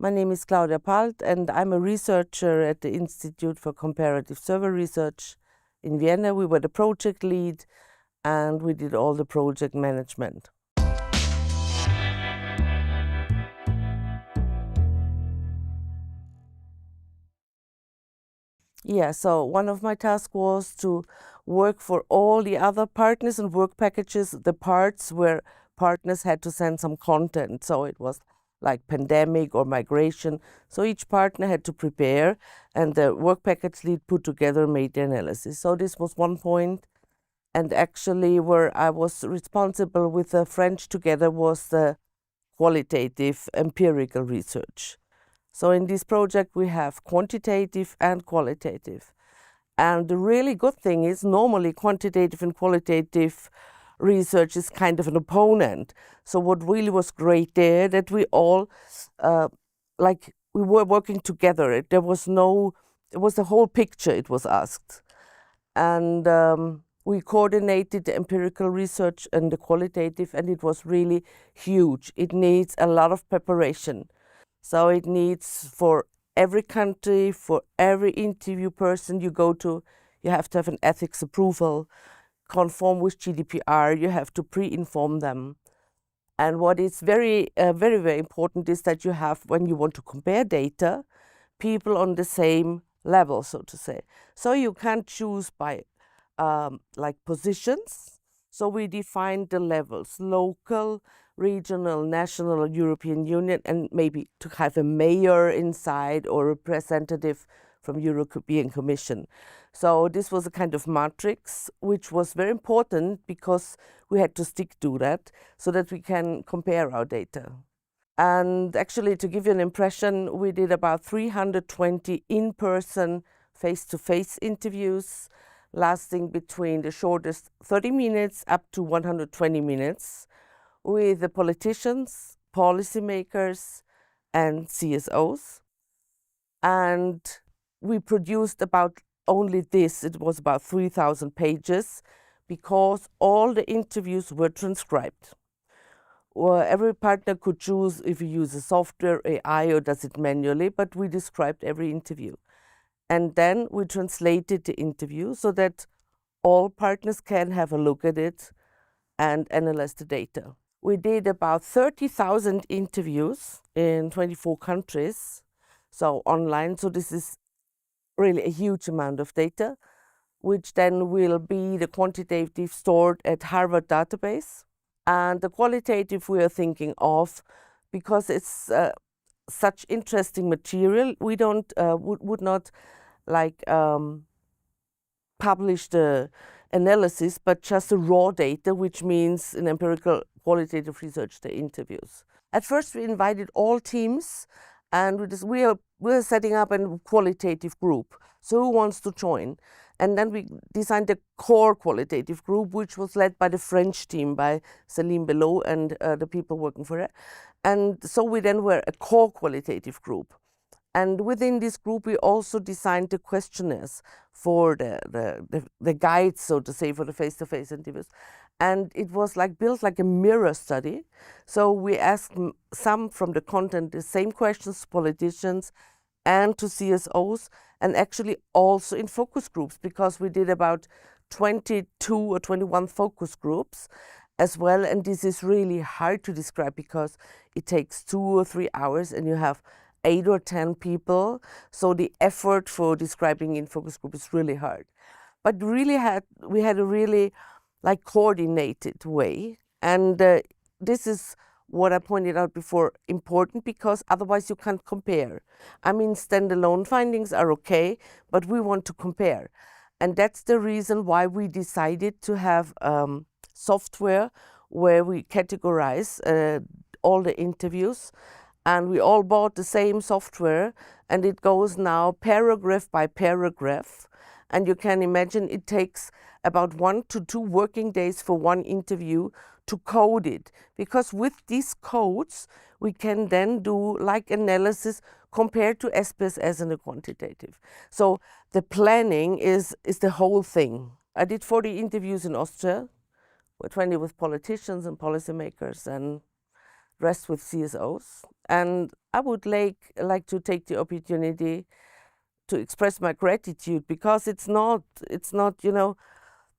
My name is Claudia Palt, and I'm a researcher at the Institute for Comparative Survey Research in Vienna. We were the project lead, and we did all the project management. Yeah, so one of my tasks was to work for all the other partners and work packages, the parts where partners had to send some content. So it was like pandemic or migration. So each partner had to prepare, and the work package lead put together made the analysis. So this was one point. And actually where I was responsible with the French together was the qualitative empirical research. So in this project we have quantitative and qualitative. And the really good thing is normally quantitative and qualitative research is kind of an opponent. So what really was great there, that we all, we were working together. It was the whole picture, it was asked. And we coordinated the empirical research and the qualitative, and it was really huge. It needs a lot of preparation. So it needs, for every country, for every interview person you go to, you have to have an ethics approval, conform with GDPR, you have to pre-inform them. And what is very, very important is that you have, when you want to compare data, people on the same level, so to say. So you can't choose by positions. So we defined the levels: local, regional, national, European Union, and maybe to have a mayor inside or a representative from European Commission. So this was a kind of matrix, which was very important because we had to stick to that so that we can compare our data. And actually, to give you an impression, we did about 320 in-person, face-to-face interviews, lasting between the shortest 30 minutes up to 120 minutes, with the politicians, policymakers, and CSOs. And we produced about only this, it was about 3,000 pages, because all the interviews were transcribed. Well, every partner could choose if you use a software, AI, or does it manually, but we described every interview. And then we translated the interview so that all partners can have a look at it and analyze the data. We did about 30,000 interviews in 24 countries, so online. So this is really a huge amount of data, which then will be the quantitative stored at Harvard database. And the qualitative we are thinking of, because it's such interesting material, we would not publish the analysis, but just the raw data, which means in empirical qualitative research, the interviews. At first, we invited all teams, and we're setting up a qualitative group. So who wants to join? And then we designed a core qualitative group, which was led by the French team, by Céline Belot and the people working for it. And so we then were a core qualitative group. And within this group, we also designed the questionnaires for the guides, so to say, for the face-to-face interviews. And it was built like a mirror study. So we asked some from the content the same questions to politicians and to CSOs, and actually also in focus groups, because we did about 22 or 21 focus groups as well. And this is really hard to describe because it takes 2 or 3 hours and you have 8 or 10 people. So the effort for describing in focus group is really hard. But we had a really coordinated way. And this is what I pointed out before, important, because otherwise you can't compare. I mean, standalone findings are okay, but we want to compare. And that's the reason why we decided to have software where we categorize all the interviews. And we all bought the same software, and it goes now paragraph by paragraph. And you can imagine it takes about 1 to 2 working days for one interview to code it. Because with these codes, we can then do analysis compared to SPSS and the quantitative. So the planning is the whole thing. I did 40 interviews in Austria, 20 with politicians and policymakers, and rest with CSOs. And I would like to take the opportunity to express my gratitude, because it's not,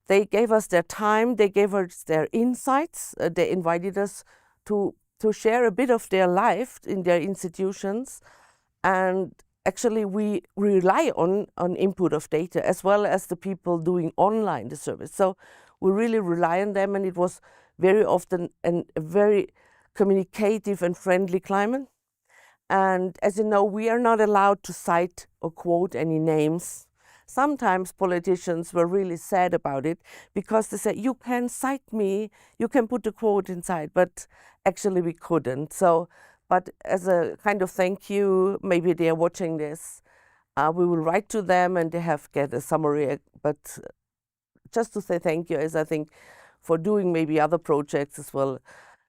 they gave us their time, they gave us their insights, they invited us to share a bit of their life in their institutions. And actually we rely on input of data, as well as the people doing online the service. So we really rely on them, and it was very often a very communicative and friendly climate. And as you know, we are not allowed to cite or quote any names. Sometimes politicians were really sad about it, because they said, you can cite me, you can put a quote inside, but actually we couldn't. So, but as a kind of thank you, maybe they are watching this, we will write to them and they have get a summary. But just to say thank you is, I think, for doing maybe other projects as well,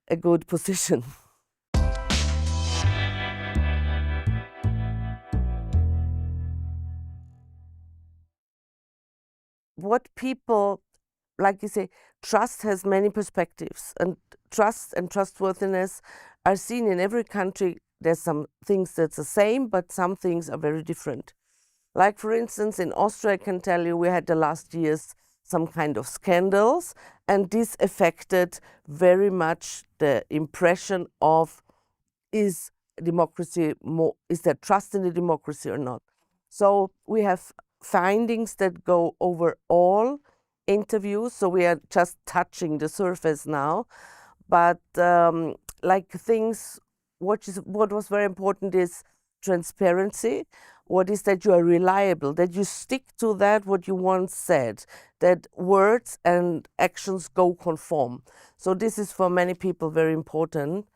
a good position. What people, like you say, trust has many perspectives, and trust and trustworthiness are seen in every country. There's some things that's the same, but some things are very different. Like, for instance, in Austria, I can tell you, we had the last years some kind of scandals, and this affected very much the impression of, is democracy more, is there trust in the democracy or not? So we have findings that go over all interviews, so we are just touching the surface now. But like things, what was very important is transparency. What is that you are reliable, that you stick to that what you once said, that words and actions go conform. So this is for many people very important.